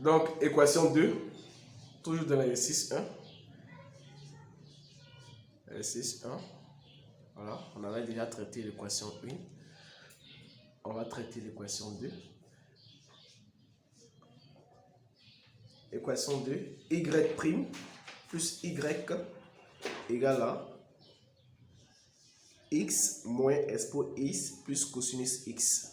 Donc, équation 2, toujours dans l'exercice 1. Exercice 1. Voilà, on avait déjà traité l'équation 1. On va traiter l'équation 2. Équation 2, y' plus y égale à x moins expo x plus cosinus x.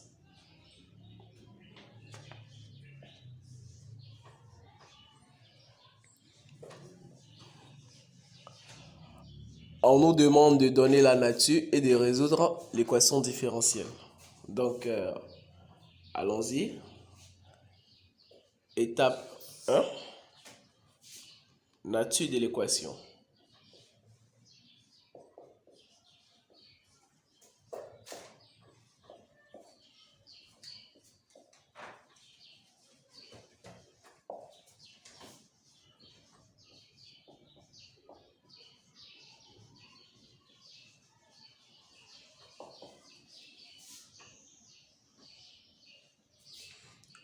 On nous demande de donner la nature et de résoudre l'équation différentielle. Donc, allons-y. Étape 1, nature de l'équation.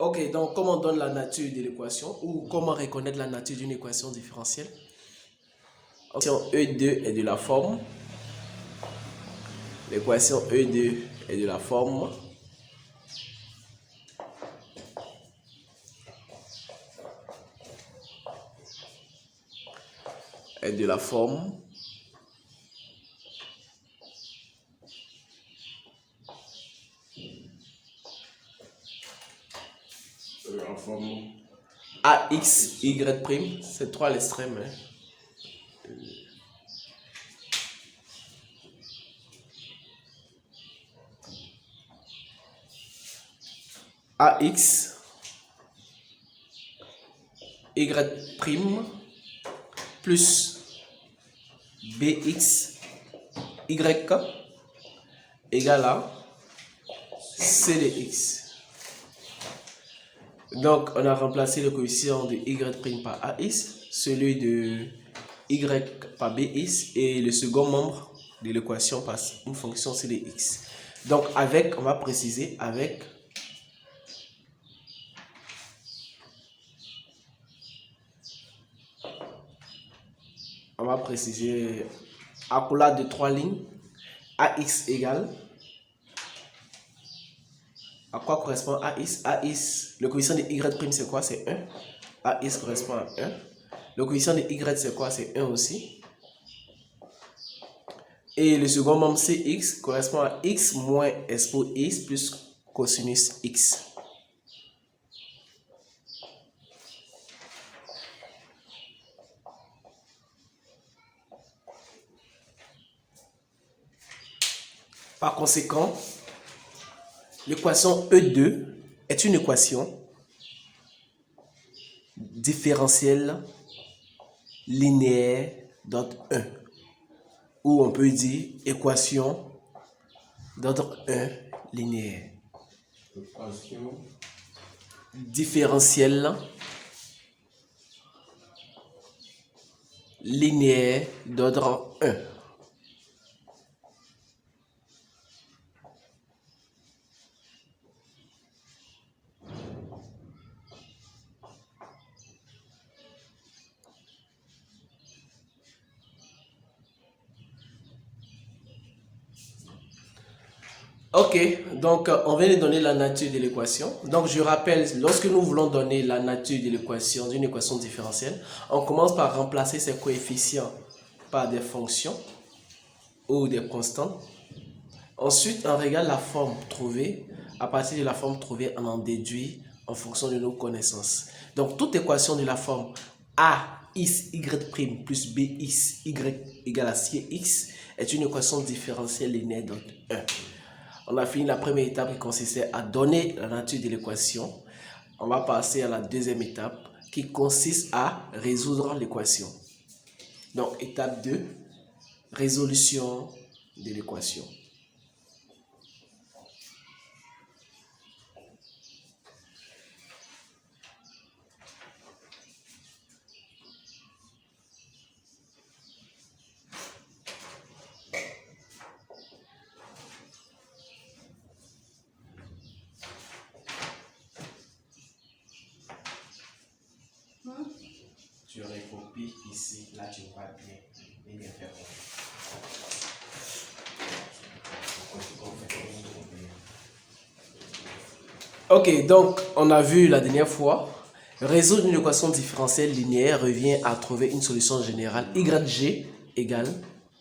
Ok, donc comment on donne la nature de l'équation ou comment reconnaître la nature d'une équation différentielle? L'équation E2 est de la forme. L'équation E2 est de la forme. Est de la forme. En forme AX, Y', c'est 3 à l'extrême. AX, Y' plus BX, Y égale à C de X. Donc, on a remplacé le coefficient de Y' par AX, celui de Y par BX et le second membre de l'équation par une fonction C de X. Donc, avec, on va préciser, avec on va préciser accolade de 3 lignes, AX égale, à quoi correspond AX? AX, le coefficient de Y' c'est quoi? C'est 1. AX correspond à 1. Le coefficient de Y c'est quoi? C'est 1 aussi. Et le second membre CX correspond à X moins expo X plus cosinus X. Par conséquent, l'équation E2 est une équation différentielle linéaire d'ordre 1. Ou on peut dire équation d'ordre 1 linéaire. Équation différentielle linéaire d'ordre 1. Ok, donc on vient de donner la nature de l'équation. Donc je rappelle, lorsque nous voulons donner la nature de l'équation, d'une équation différentielle, on commence par remplacer ces coefficients par des fonctions ou des constantes. Ensuite, on regarde la forme trouvée. À partir de la forme trouvée, on en déduit en fonction de nos connaissances. Donc toute équation de la forme AX, Y' plus BX, Y égale à CX est une équation différentielle linéaire d'ordre 1. On a fini la première étape qui consistait à donner la nature de l'équation. On va passer à la deuxième étape qui consiste à résoudre l'équation. Donc, étape 2, résolution de l'équation. Tu recopies ici, là tu vois bien et bien faire. Ok, donc on a vu la dernière fois, résoudre une équation différentielle linéaire revient à trouver une solution générale YG égale,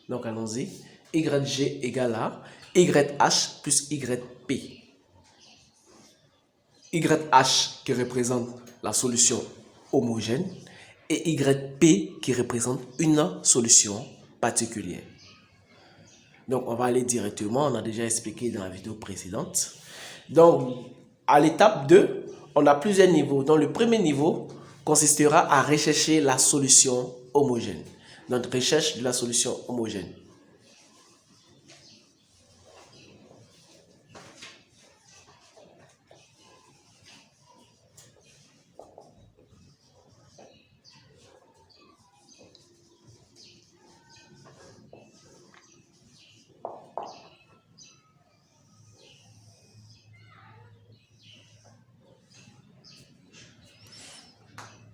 donc allons-y, YG égale à YH plus YP. YH qui représente la solution homogène et YP qui représente une solution particulière. Donc on va aller directement, on a déjà expliqué dans la vidéo précédente. Donc à l'étape 2, on a plusieurs niveaux. Donc le premier niveau consistera à rechercher la solution homogène. Donc recherche de la solution homogène.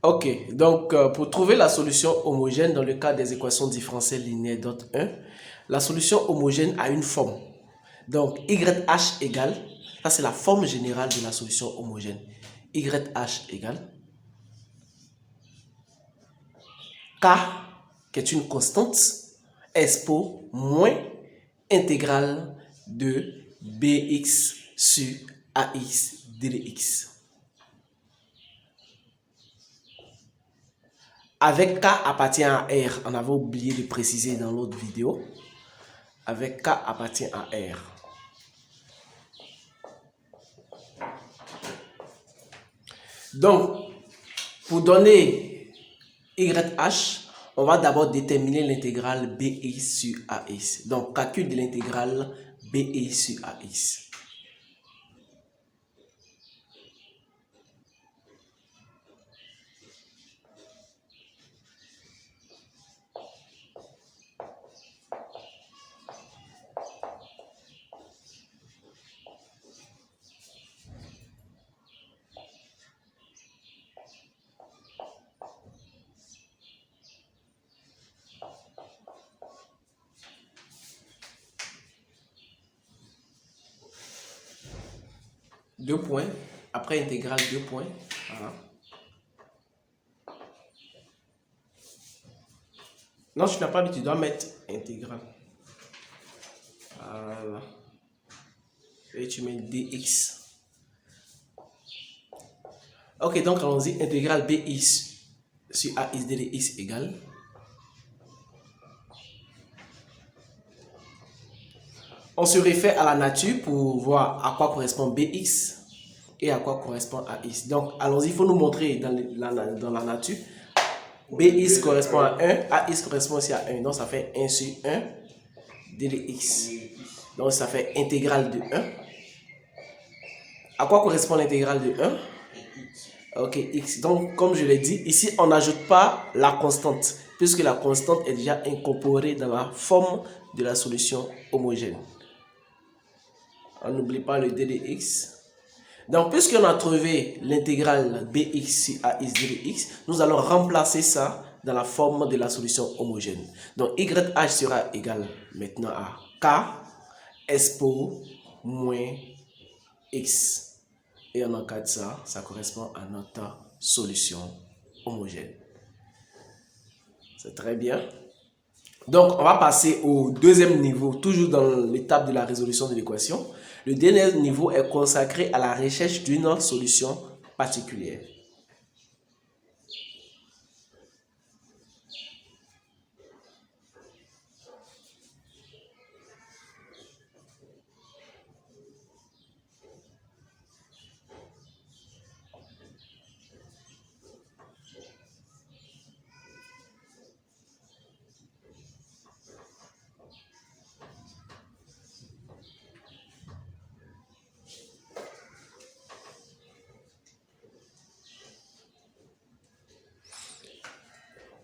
Ok, donc pour trouver la solution homogène dans le cas des équations différentielles linéaires dot 1, la solution homogène a une forme. Donc YH égale, ça c'est la forme générale de la solution homogène. YH égale K, qui est une constante, expo moins intégrale de BX sur AX dx. Avec K appartient à R, on avait oublié de préciser dans l'autre vidéo. Avec K appartient à R. Donc, pour donner YH, on va d'abord déterminer l'intégrale BI sur AX. Donc, calcul de l'intégrale BI sur AX. Deux points, après intégrale, deux points. Voilà. Non, tu n'as pas mis, tu dois mettre intégrale. Voilà. Et tu mets dx. Ok, donc allons-y. Intégrale BI sur AX dx égale. On se réfère à la nature pour voir à quoi correspond BX et à quoi correspond AX. Donc, allons-y, il faut nous montrer dans la nature. BX correspond à 1, AX correspond aussi à 1. Donc, ça fait 1 sur 1 dx. Donc, ça fait intégrale de 1. À quoi correspond l'intégrale de 1? Ok, x. Donc, comme je l'ai dit, ici, on n'ajoute pas la constante, puisque la constante est déjà incorporée dans la forme de la solution homogène. On n'oublie pas le d de x. Donc, puisqu'on a trouvé l'intégrale bx sur ax dx, nous allons remplacer ça dans la forme de la solution homogène. Donc, yh sera égal maintenant à k expo moins x. Et en cas de ça, ça correspond à notre solution homogène. C'est très bien. Donc, on va passer au deuxième niveau, toujours dans l'étape de la résolution de l'équation. Le dernier niveau est consacré à la recherche d'une solution particulière.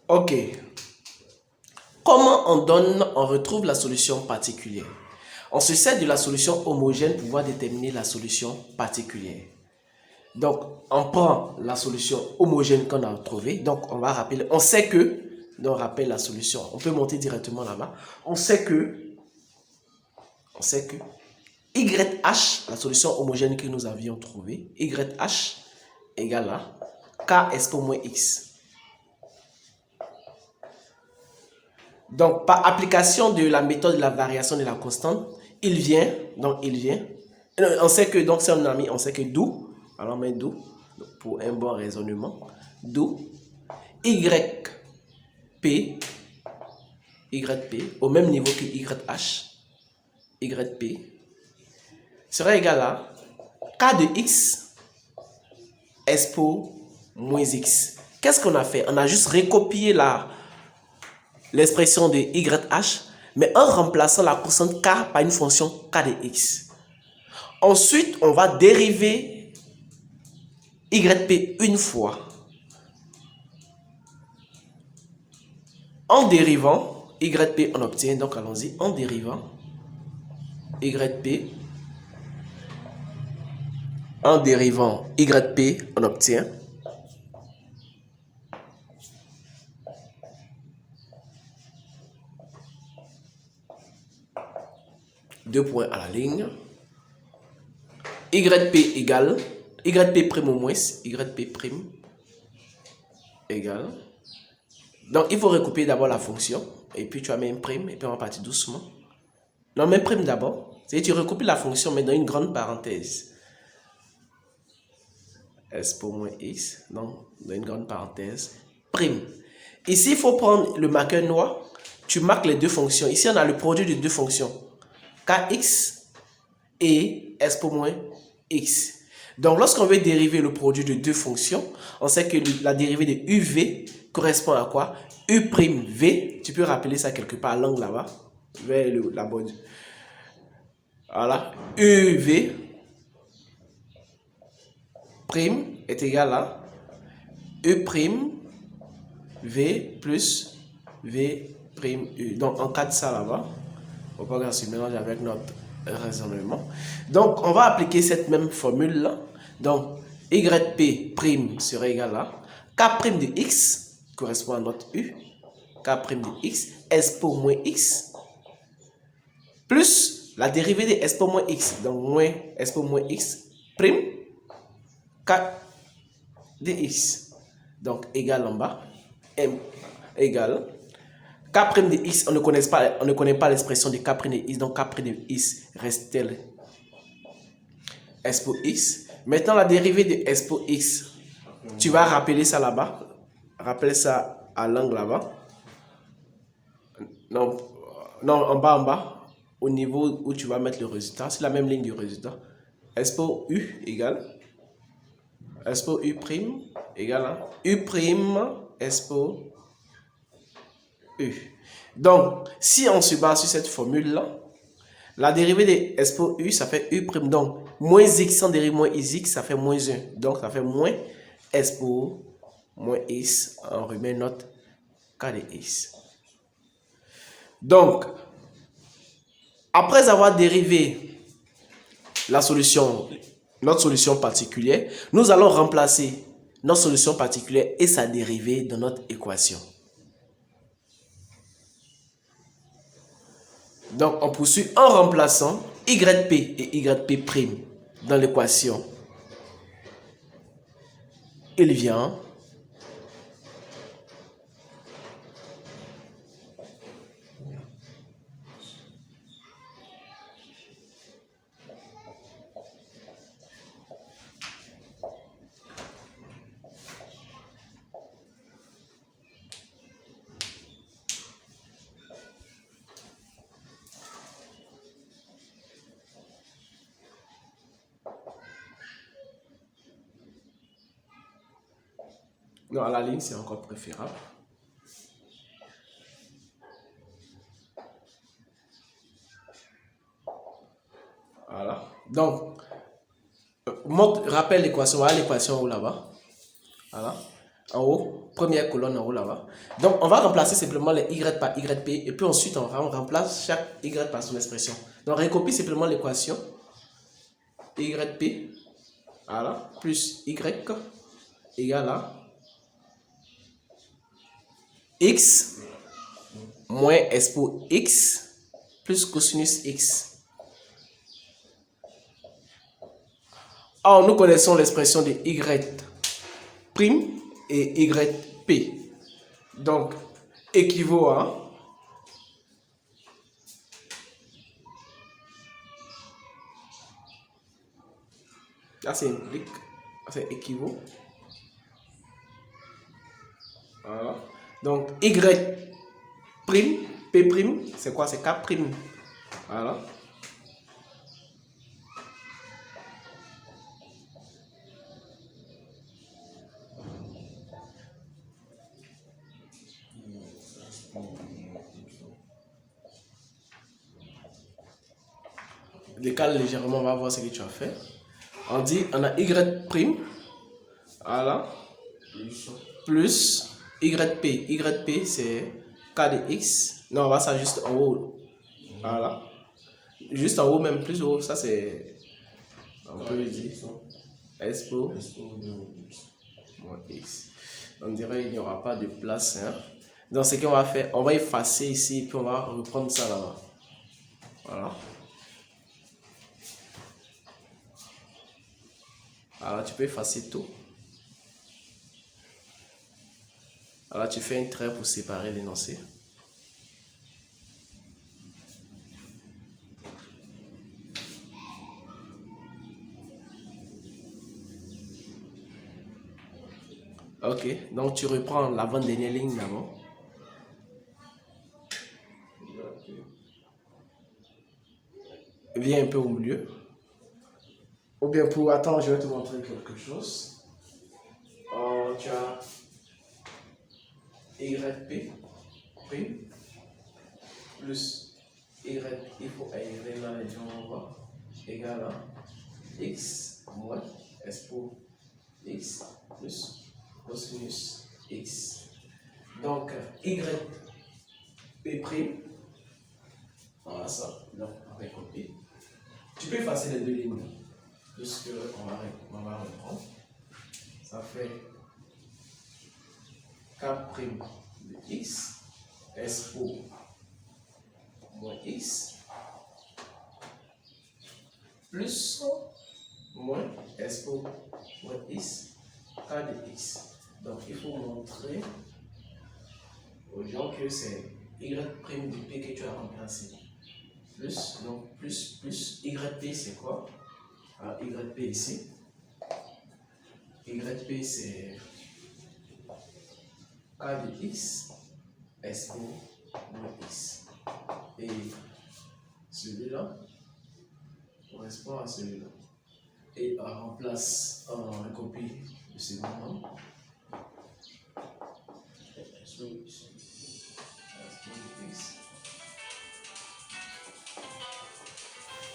Ok. Comment on retrouve la solution particulière? On se sert de la solution homogène pour pouvoir déterminer la solution particulière. Donc, on prend la solution homogène qu'on a trouvée. Donc, on va rappeler, on sait que, donc on rappelle la solution. On peut monter directement là-bas. On sait que YH, la solution homogène que nous avions trouvée, YH égale à K expo moins X. Donc, par application de la méthode de la variation de la constante, on sait que, donc, c'est un ami, on sait que d'où, alors on met d'où, pour un bon raisonnement, d'où YP, au même niveau que YP, sera égal à K de X expo moins X. Qu'est-ce qu'on a fait? On a juste recopié l'expression de YH, mais en remplaçant la constante K par une fonction K de X. Ensuite, on va dériver YP une fois. En dérivant YP, on obtient, donc allons-y, en dérivant YP, on obtient deux points à la ligne. YP égale YP prime au moins YP prime égale. Donc il faut recopier d'abord la fonction et puis tu vas mettre un prime et puis on va partir doucement. Non, mais prime d'abord. C'est-à-dire tu recopies la fonction mais dans une grande parenthèse. Expo moins X, donc dans une grande parenthèse, prime. Ici il faut prendre le marqueur noir. Tu marques les deux fonctions. Ici on a le produit de deux fonctions. Kx et expo moins X. Donc, lorsqu'on veut dériver le produit de deux fonctions, on sait que la dérivée de UV correspond à quoi? U'(V). Tu peux rappeler ça quelque part à l'angle là-bas. Vers la bonne. Voilà. UV prime est égal à U'(V) plus V'(U). Donc, on cadre ça là-bas. On va pas se mélanger avec notre raisonnement. Donc, on va appliquer cette même formule-là. Donc, YP' serait égal à K' de X, correspond à notre U, K' de X, expo moins X, plus la dérivée de expo moins X, donc moins expo moins X, prime, K de X. Donc, égal en bas, M égale K' de X, on ne connaît pas l'expression de K' de X, donc K' de X reste tel expo X. Maintenant, la dérivée de expo X, tu vas rappeler ça là-bas. Rappelle ça à l'angle là-bas. Non, en bas, au niveau où tu vas mettre le résultat. C'est la même ligne du résultat. Expo U égale expo U' égale à U' expo U. Donc, si on se base sur cette formule-là, la dérivée de expo U, ça fait U'. Donc, moins X sans dérive moins X, ça fait moins 1. Donc, ça fait moins expo moins X. On remet notre K de X. Donc, après avoir dérivé notre solution particulière, nous allons remplacer notre solution particulière et sa dérivée dans notre équation. Donc, on poursuit en remplaçant YP et YP' dans l'équation. Il vient non, à la ligne, c'est encore préférable. Voilà. Donc, rappelle l'équation. Voilà l'équation en haut là-bas. Voilà. En haut, première colonne en haut là-bas. Donc, on va remplacer simplement les Y par YP. Et puis ensuite, on remplace chaque Y par son expression. Donc, on recopie simplement l'équation. YP voilà, plus y égale à x moins expo x plus cosinus x. Or, nous connaissons l'expression de y' et yp. Donc, équivaut à là, c'est implique, c'est équivaut. Voilà. Donc, y' p', c'est quoi? C'est k'. Voilà. Décale légèrement, on va voir ce que tu as fait. On dit, on a y', voilà, plus yp. Yp, c'est k de x. Non, on va ça juste en haut. Voilà. Juste en haut, même plus haut. Ça, c'est. On peut le dire. Expo moins x. On dirait qu'il n'y aura pas de place. Hein. Donc, ce qu'on va faire, on va effacer ici, puis on va reprendre ça là-bas. Voilà. Alors, tu peux effacer tout. Alors, tu fais un trait pour séparer l'énoncé. Ok, donc tu reprends l'avant-dernière ligne d'abord. Viens un peu au milieu. Ou bien pour... Attends, je vais te montrer quelque chose. Tu as YP plus Y, il faut aérer là, les gens vont voir, égal à X moins expo X plus cosinus X. Donc, YP', voilà ça, donc on va copier. Tu peux effacer les deux lignes, puisque on va reprendre. Ça fait K' de X, expo moins X, plus moins expo moins X, K de X. Donc, il faut montrer aux gens que c'est Y' de P que tu as remplacé. Plus, donc plus, YP c'est quoi? Alors, YP ici. YP c'est K de X, expo moins X. Et celui-là correspond à celui-là. Et on remplace, on copie le second nombre.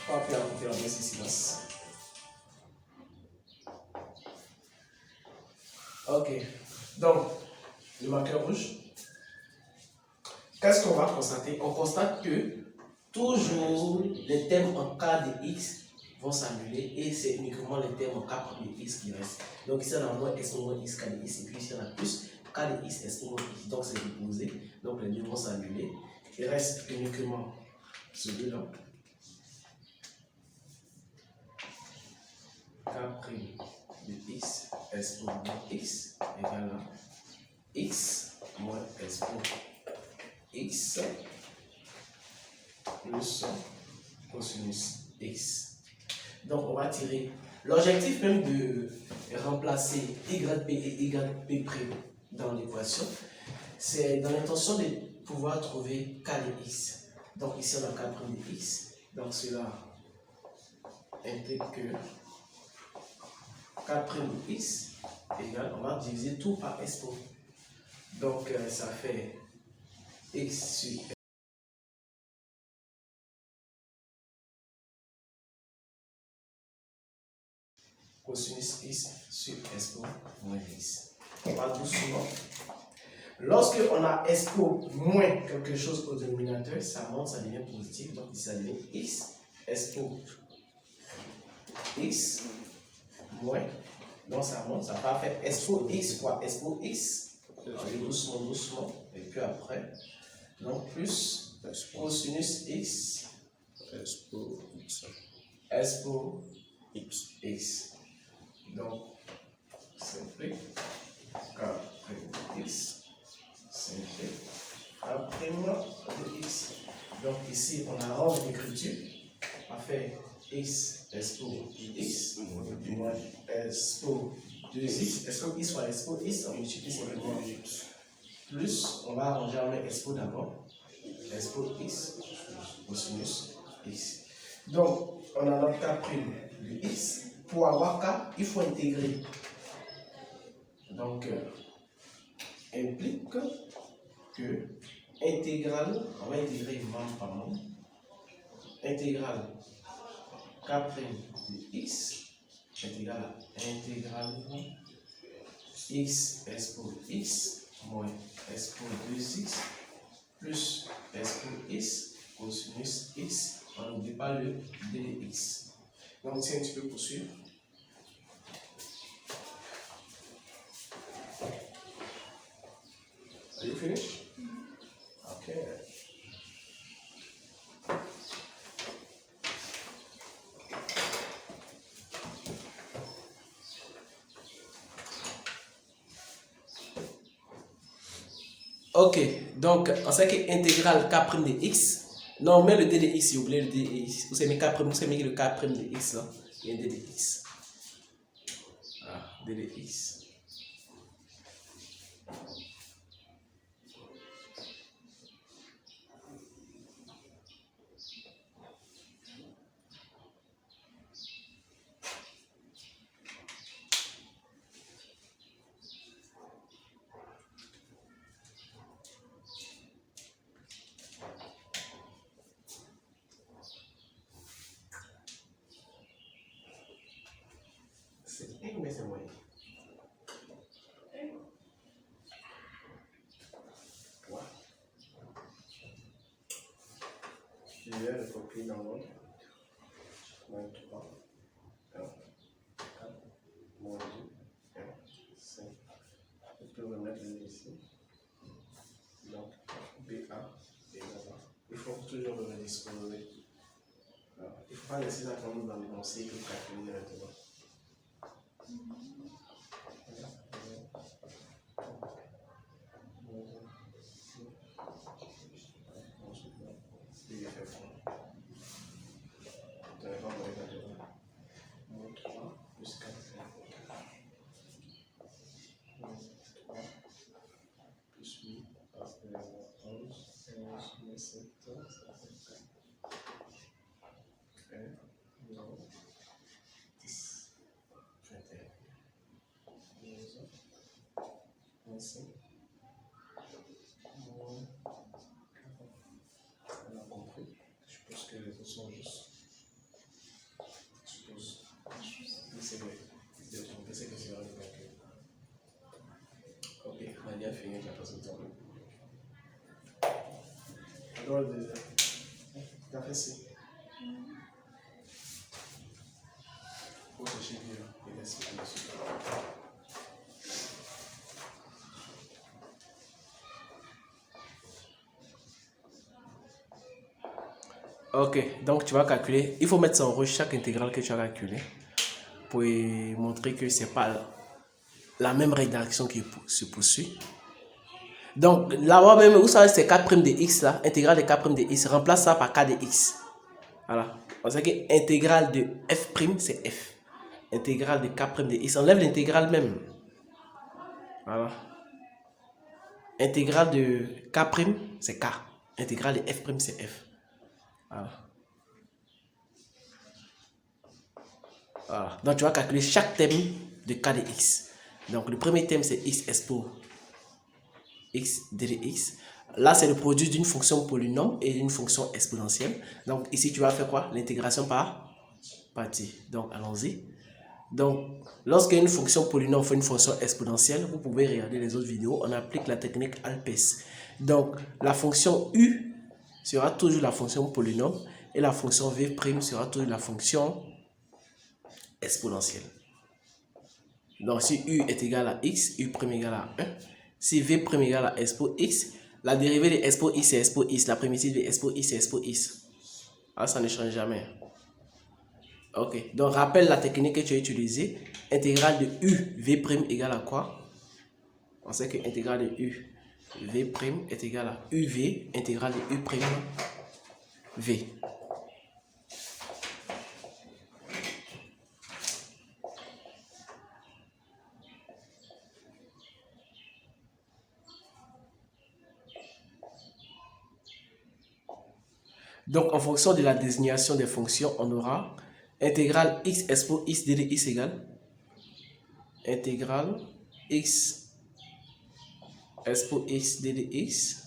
On va faire la baisse ici. Ok, donc le marqueur rouge. Qu'est-ce qu'on va constater? On constate que toujours les termes en k de x vont s'annuler et c'est uniquement les termes en k de x qui restent. Donc ici on a moins x moins x k de x et puis ici on a plus k de x s moins x. Donc c'est déposé. Donc les deux vont s'annuler. Il reste uniquement celui-là. K' de x s moins x égale à x moins s moins x plus cosinus x. Donc on va tirer l'objectif même de remplacer YP et YP' dans l'équation, c'est dans l'intention de pouvoir trouver K de x. Donc ici on a K' de x, donc cela implique que K' de x égale, on va diviser tout par expo. Donc ça fait x sur cosinus x sur expo moins x. On va doucement. Lorsque on a expo moins quelque chose au dénominateur, ça monte, ça devient positif. Donc ça devient x expo x moins. Donc ça monte, ça va faire expo x fois expo x. Allez doucement, doucement. Et puis après, donc plus cosinus x expo x. Donc, simple k prime x, simple k prime de x. Donc ici, on arrange l'écriture. On fait x expo x moins expo 2x. Expo x fois expo x, on multiplie simplement plus. On va arranger en expo d'abord. Expo x cosinus x. Donc, on a notre k prime de x. Pour avoir k, il faut intégrer. Donc, implique que intégrale, on va intégrer membre par membre. Intégrale k prime de x égale à intégrale x expo x moins expo 2x plus expo x cosinus x. On n'oublie pas le d de x. Donc, si tu peux poursuivre. Are you finished? Okay. Ok, donc on sait que intégrale k' de x. Non, on met le d de x, vous oubliez le d de x. Vous savez k', vous savez le k' de x là. Il y a un d de x. Ah, d de x. Mais c'est moyen. Voilà. Je vais le copier dans l'autre. Moins 3, 1, 4, moins 2, 1, 5. Je peux remettre le ici. Donc, BA et là-bas. Il faut toujours le redisposer. Il ne faut pas laisser ça comme dans l'énoncé que vous calculez directement. On a compris. Je pense que les autres sont justes. Je pense. C'est vrai. C'est que c'est vrai le calcul. Ok, on a bien fini avec la façon de tourner. Alors, tu as fait ça. Pour chercher bien. Et laisse le dessus. Ok, donc tu vas calculer. Il faut mettre ça en rouge chaque intégrale que tu as calculé pour montrer que ce n'est pas la même rédaction qui se poursuit. Donc là-bas même, vous savez, c'est k' de x là, intégrale de k' de x, remplace ça par k de x. Voilà. On sait que intégrale de f' c'est f. Intégrale de k' de x, enlève l'intégrale même. Voilà. Intégrale de k' c'est k. Intégrale de f' c'est f. Voilà. Voilà. Donc tu vas calculer chaque thème de k de x. Donc le premier thème c'est x expo x d de x. Là c'est le produit d'une fonction polynôme et d'une fonction exponentielle. Donc ici tu vas faire quoi? L'intégration par partie. Donc allons-y. Donc lorsque une fonction polynôme fait une fonction exponentielle, vous pouvez regarder les autres vidéos, on applique la technique Alpes. Donc la fonction u sera toujours la fonction polynôme et la fonction v' sera toujours la fonction exponentielle. Donc, si U est égal à X, U' égale à 1. Si V' égale à S pour X, la dérivée de S pour X, c'est S pour X. La primitive de S pour X, c'est S pour X. Ah, ça ne change jamais. Ok, donc rappelle la technique que tu as utilisée. Intégrale de U, V' égale à quoi? On sait que intégrale de U, V' est égale à UV, intégrale de U', V. Donc, en fonction de la désignation des fonctions, on aura intégrale x s pour x d de x égale intégrale x s pour x d de x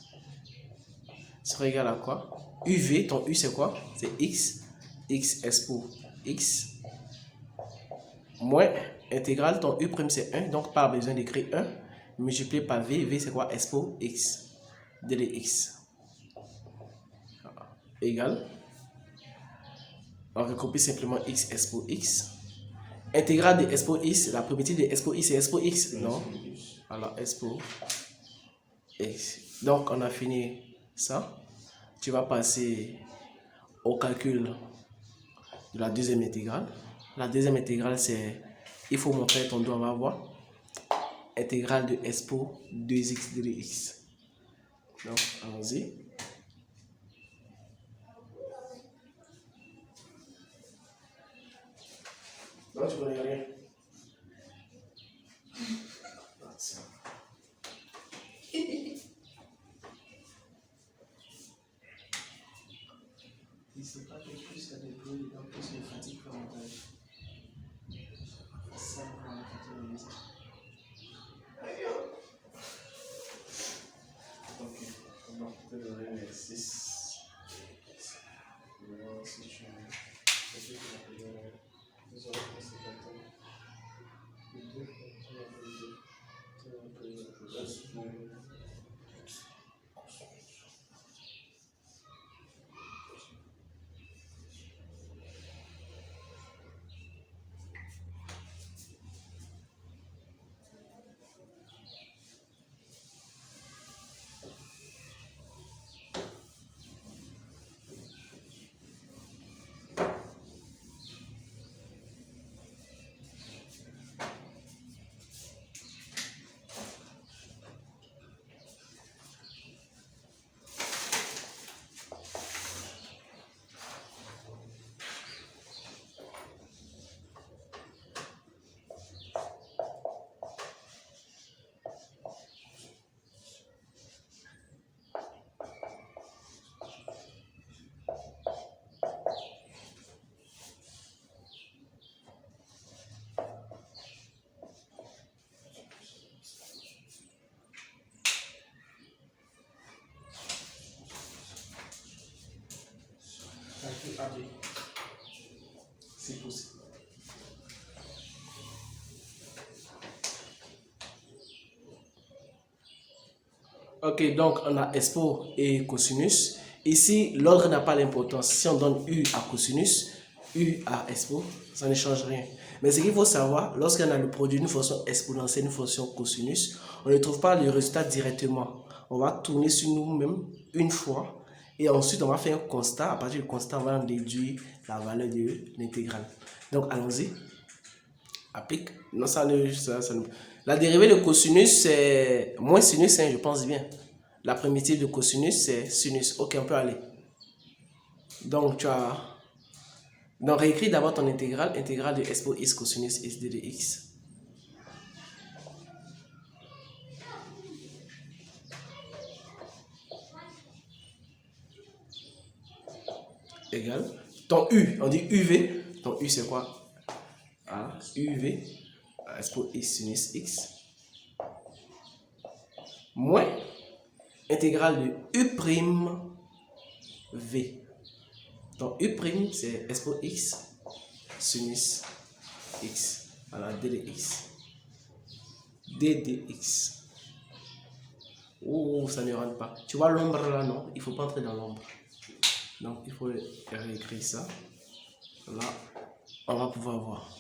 sera égal à quoi? UV, ton U c'est quoi? C'est x, x s pour x, moins intégrale, ton U' c'est 1, donc pas besoin d'écrire 1, multiplié par V, V c'est quoi? S pour x, d de x, égale, on recopie simplement x s pour x, intégrale de s pour x, la primitive de s pour x c'est s pour x, non? Alors s pour x. Donc on a fini ça. Tu vas passer au calcul de la deuxième intégrale. La deuxième intégrale c'est, il faut montrer ton doigt, on va voir, intégrale de s pour 2x de x. Donc allons-y. Non, tu connais rien. Il sait pas que plus il y a des bruits, donc plus de fatigue davantage. Ça va ok, on va peut-être le l'exercice. Si tu c'est possible. Ok, donc on a expo et cosinus. Ici, l'ordre n'a pas d'importance. Si on donne U à cosinus, U à expo, ça ne change rien. Mais ce qu'il faut savoir, lorsqu'on a le produit d'une fonction exponentielle, une fonction cosinus, on ne trouve pas le résultat directement. On va tourner sur nous-mêmes une fois et ensuite on va faire un constat. À partir du constat, on va en déduire la valeur de l'intégrale. Donc allons-y. Applique. Non, ça ne, La dérivée de cosinus, c'est moins sinus, hein, je pense bien. La primitive de cosinus, c'est sinus. Ok, on peut aller. Donc, tu as... Donc, réécris d'abord ton intégrale. Intégrale de s pour x cosinus s d de x. Égal. Ton u, on dit uv. Ton u, c'est quoi? Ah, uv. S pour x sinus x. Moins intégrale de u prime v. Donc u prime c'est s pour x sinus x. Alors d de x. D de x. Oh, ça ne rentre pas. Tu vois l'ombre là, non? Il ne faut pas entrer dans l'ombre. Donc il faut réécrire ça. Là, on va pouvoir voir.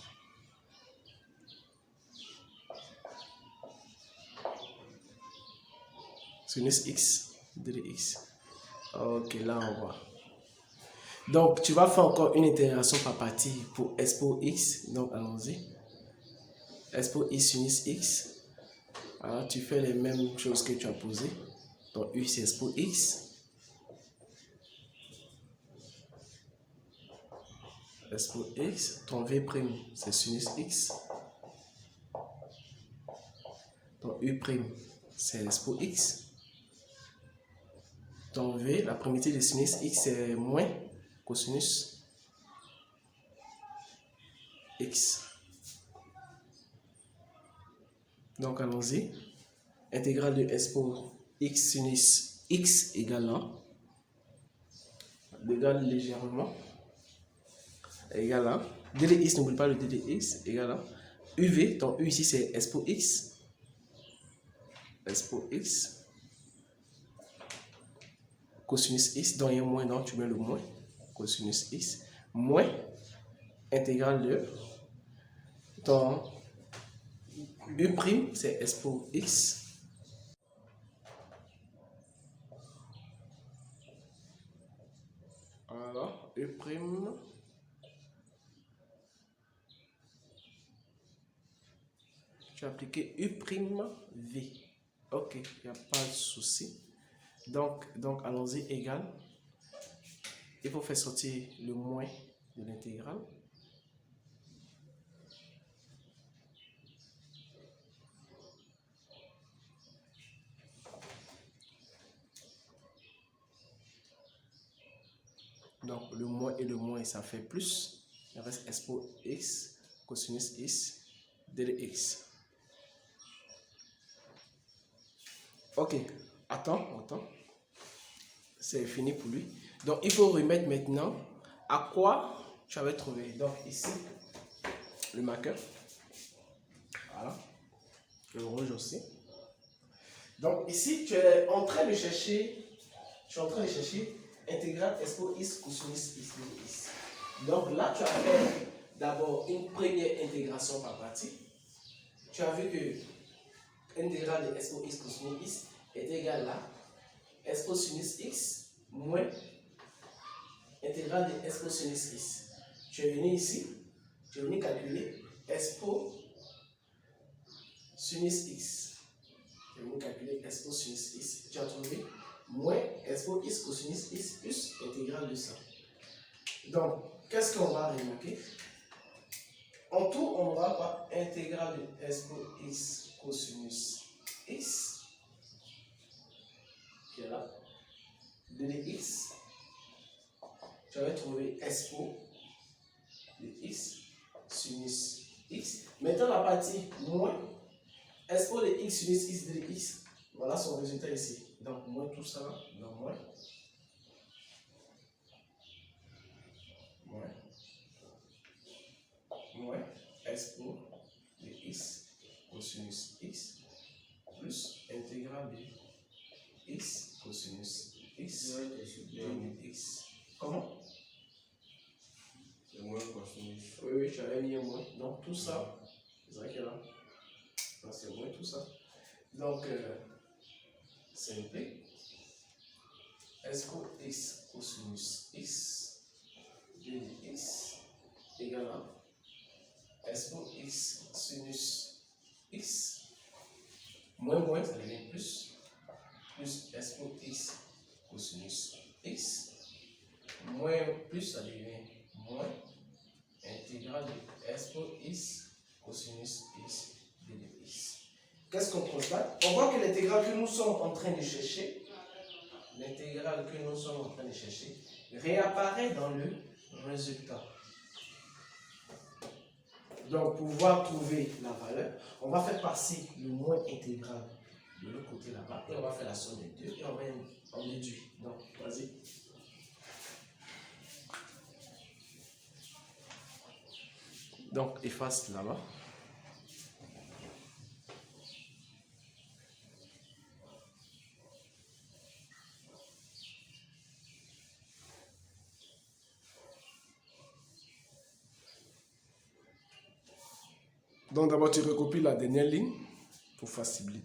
Sinus x de x. Ok, là on voit. Donc, tu vas faire encore une intégration par partie pour s pour x. Donc, allons-y. S pour x sinus x. Alors, tu fais les mêmes choses que tu as posées. Donc, u c'est s pour x. S pour x. Ton v' c'est sinus x. Ton u' c'est s pour x. Ton v, la primité de sinus x, c'est moins cosinus x. Donc, allons-y. Intégrale de s pour x sinus x égale 1. Égale légèrement. Égale 1. Dx, n'oublie pas le dx, égale 1. uv, ton u ici, c'est s pour x. S pour x. Cosinus x, donc il y a un moins, donc tu mets le moins. Cosinus x. Moins intégrale de ton u', c'est s pour x. Alors, u'. Tu as appliqué u'v. Ok, il n'y a pas de souci. Donc allons-y, égal. Il faut faire sortir le moins de l'intégrale. Donc le moins et le moins, ça fait plus. Il reste s pour x, cosinus x, dx. Ok, attends. C'est fini pour lui. Donc il faut remettre maintenant à quoi tu avais trouvé. Donc ici, le marqueur. Voilà. Le rouge aussi. Donc ici, tu es en train de chercher intégrale s pour x cosinus x dx. Donc là, tu as fait d'abord une première intégration par partie. Tu as vu que intégrale de s pour x cosinus x est égale à s cosinus x moins intégrale de s cosinus x. Tu es venu ici, tu es venu calculer s pour sinus x. Tu es venu calculer s pour sinus x. Tu as trouvé moins s pour x cosinus x plus intégrale de ça. Donc, qu'est-ce qu'on va remarquer? En tout, on aura quoi? Intégrale de s pour x cosinus x, qui est là, de dx. Tu avais trouvé s pour dx sinus x. Maintenant, la partie moins s pour de x sinus x de dx. Voilà son résultat ici. Donc, moins tout ça, donc moins s pour dx cosinus x plus intégrale de x cosinus x de x. Comment? C'est moins cosinus. Oui, tu avais mis un moins. Donc tout ça, c'est ça qu'il y a là. C'est moins tout ça. Donc, simple. S pour x cosinus x de dx égale à s pour x sinus x moins, ça devient plus s pour x cosinus x moins plus, ça devient moins intégrale de s pour x cosinus x de dx. Qu'est-ce qu'on constate? On voit que l'intégrale que nous sommes en train de chercher, réapparaît dans le résultat. Donc, pour pouvoir trouver la valeur, on va faire passer le moins intégral de l'autre côté là-bas et on va faire la somme des deux et on va en déduire. Donc, vas-y. Donc, efface là-bas. Donc, d'abord, tu recopies la dernière ligne pour faciliter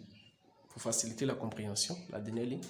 pour faciliter la compréhension. La dernière ligne.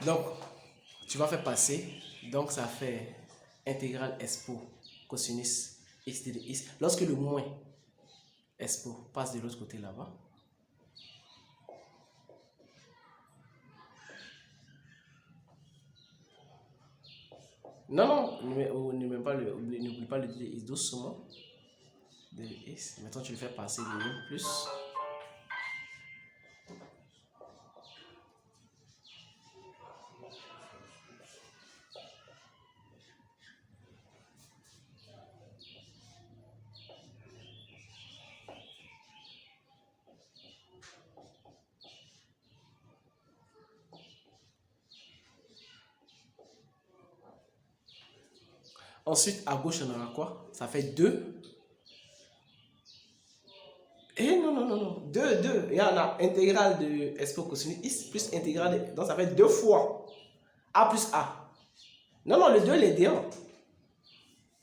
Donc, tu vas faire passer, donc ça fait intégrale expo cosinus x de x. Lorsque le moins expo passe de l'autre côté là-bas, non, n'oublie pas le dx doucement. Dx. Maintenant, tu le fais passer de 1 plus. Ensuite, à gauche, on aura quoi? Ça fait 2. Eh non. 2. Il y en a intégrale de expo cosinus x plus intégrale de... Donc, ça fait 2 fois a plus a. Non, le 2, il est déant.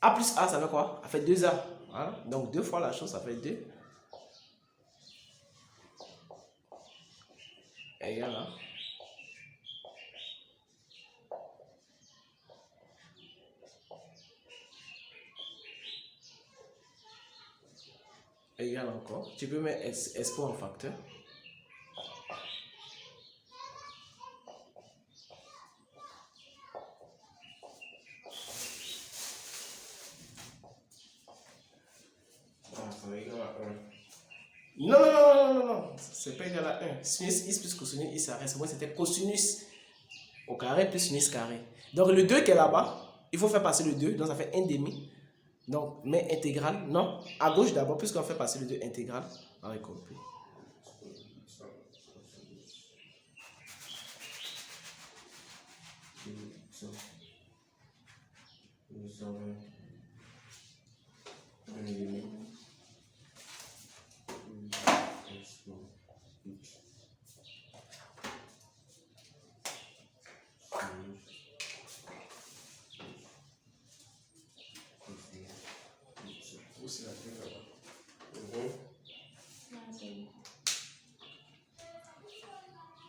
A plus a, ça fait quoi? Ça fait 2a. Voilà. Donc, 2 fois la chose, ça fait 2. Égal à... Égal encore. Tu peux mettre expo en facteur. Ça va égal à 1. Non. C'est pas égal à 1. Sinus x plus cosinus x, ça reste. Moi, c'était cosinus au carré plus sinus carré. Donc, le 2 qui est là-bas, il faut faire passer le 2. Donc, ça fait 1 demi. Donc, mais intégrale, non. À gauche d'abord, puisqu'on fait passer le 2 intégrale, on va recopier.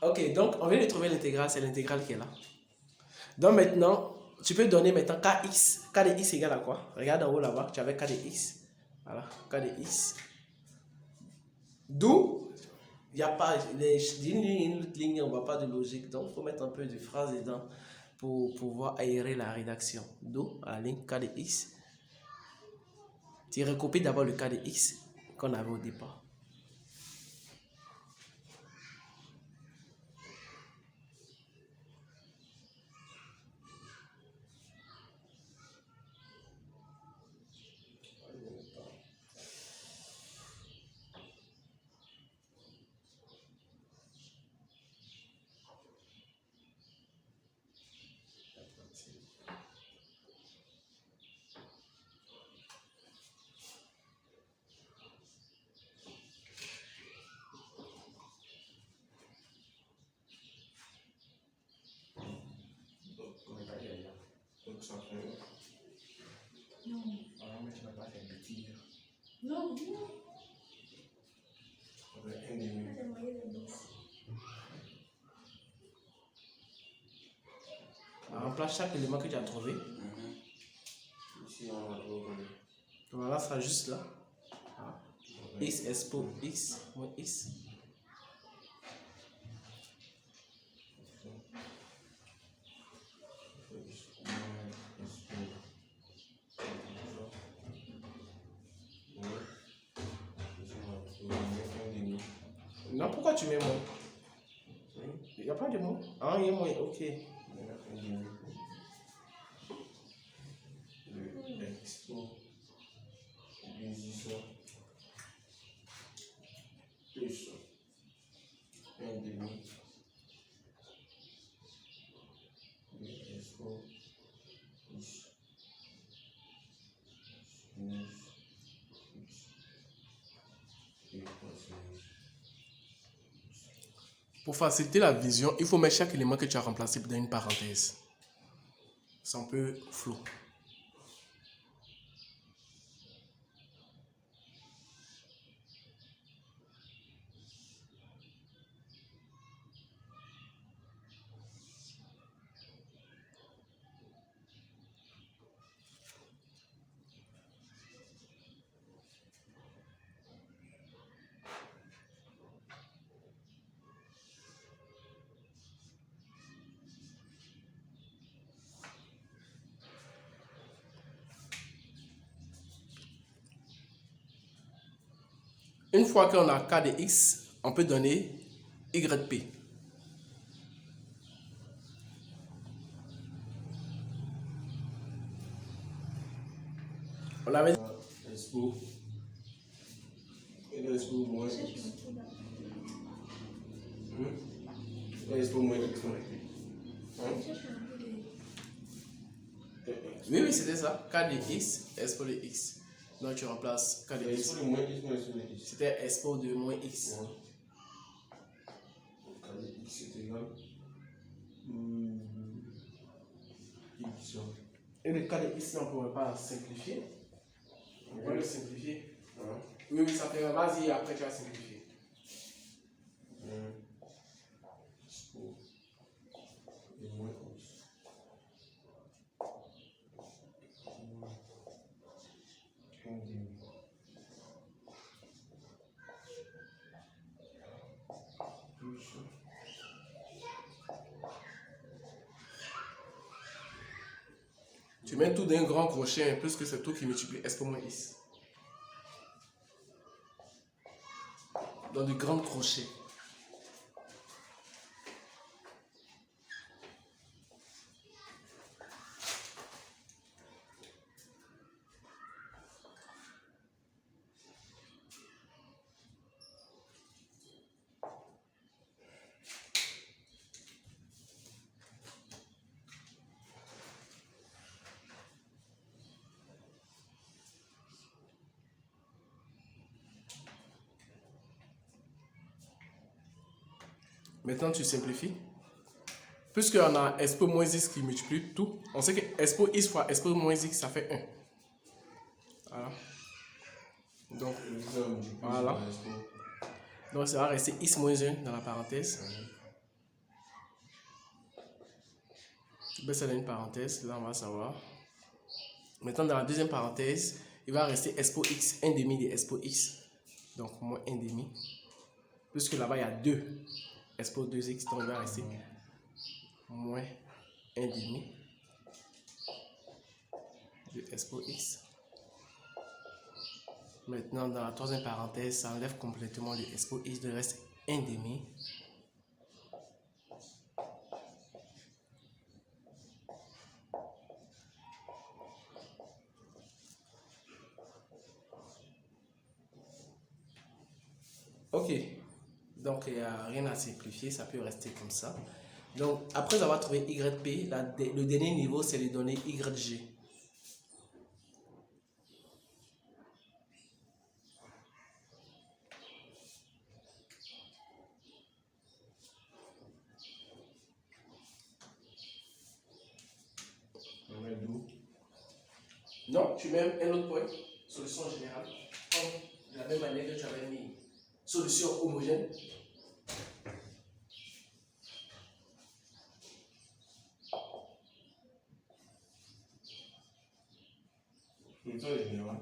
Ok, donc on vient de trouver l'intégrale, c'est l'intégrale qui est là. Donc maintenant, tu peux donner maintenant kx. K de x égale à quoi? Regarde en haut là-bas, tu avais k de x. Voilà, k de x. D'où, il n'y a pas une autre ligne, on ne voit pas de logique. Donc il faut mettre un peu de phrase dedans pour pouvoir aérer la rédaction. D'où, à la ligne k de x. Tu recopies d'abord le k de x qu'on avait au départ. Ça fait... Non. Ah, mais tu n'as pas fait de bêtises. Non. Ça fait 1 demi. Remplace chaque élément que tu as trouvé. Ici, on va trouver. Voilà, ça sera juste là. X expo x moins x. Non, pourquoi tu mets moins? Il n'y a pas de moins. Ah, il y a moins, ok. Maintenant, 1,5. Le expo musicien plus 1,5. Le expo plus Pour faciliter la vision, il faut mettre chaque élément que tu as remplacé dans une parenthèse. C'est un peu flou. Une fois qu'on a k de x, on peut donner yp. On avait expo. Et le expo moins Ça, je x. me trouve là. Le expo moins x. Hein? Ça, je me trouve là. Oui, oui, c'était ça. K de x, expo de x. Donc tu remplaces k de Le x. expo de moins x moins expo de x. C'était expo de moins x. Ouais. Donc, x est égal x. Et le k de x, on ne pourrait pas simplifier. On va le simplifier. Hein? Oui, oui, ça fait. Vas-y, après tu vas simplifier. Expo de moins x. Un demi. Plus. Tu mets tout d'un grand crochet, plus que c'est tout qui multiplie expo moins x. Dans de grands crochets. Maintenant, tu simplifies. Puisqu'on a expo moins x qui multiplie tout, on sait que expo x fois expo moins x, ça fait 1. Voilà. Donc, voilà. Donc, ça va rester x moins 1 dans la parenthèse. Tu baisses ça dans une parenthèse, là on va savoir. Maintenant, dans la deuxième parenthèse, il va rester expo x, 1 demi de expo x. Donc, moins 1 demi. Puisque là-bas, il y a 2 expo 2x, donc il va rester moins 1 demi de expo x. Maintenant, dans la troisième parenthèse, ça enlève complètement le expo x, il reste 1 demi. Ok, donc il n'y a rien à simplifier, ça peut rester comme ça. Donc, après avoir trouvé yp, le dernier niveau, c'est les données yg. On met d'où? Non, tu mets un autre point, solution générale, de la même manière que tu avais mis solution homogène. Solution générale.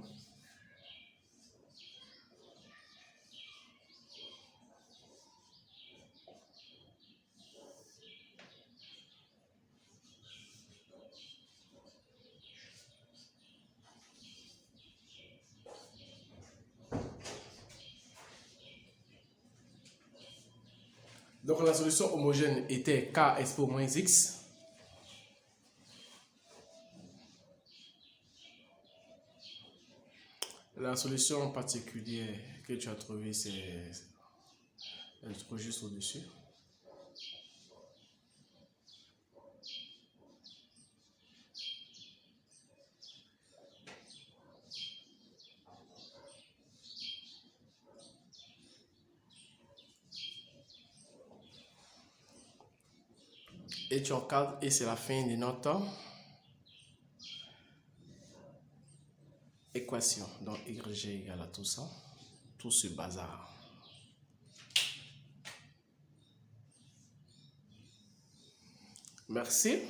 Donc la solution homogène était K expo moins X. La solution particulière que tu as trouvée, c'est... Elle se trouve juste au-dessus. Et tu encadres et c'est la fin de notre équation. Donc YG égale à tout ça, tout ce bazar. Merci.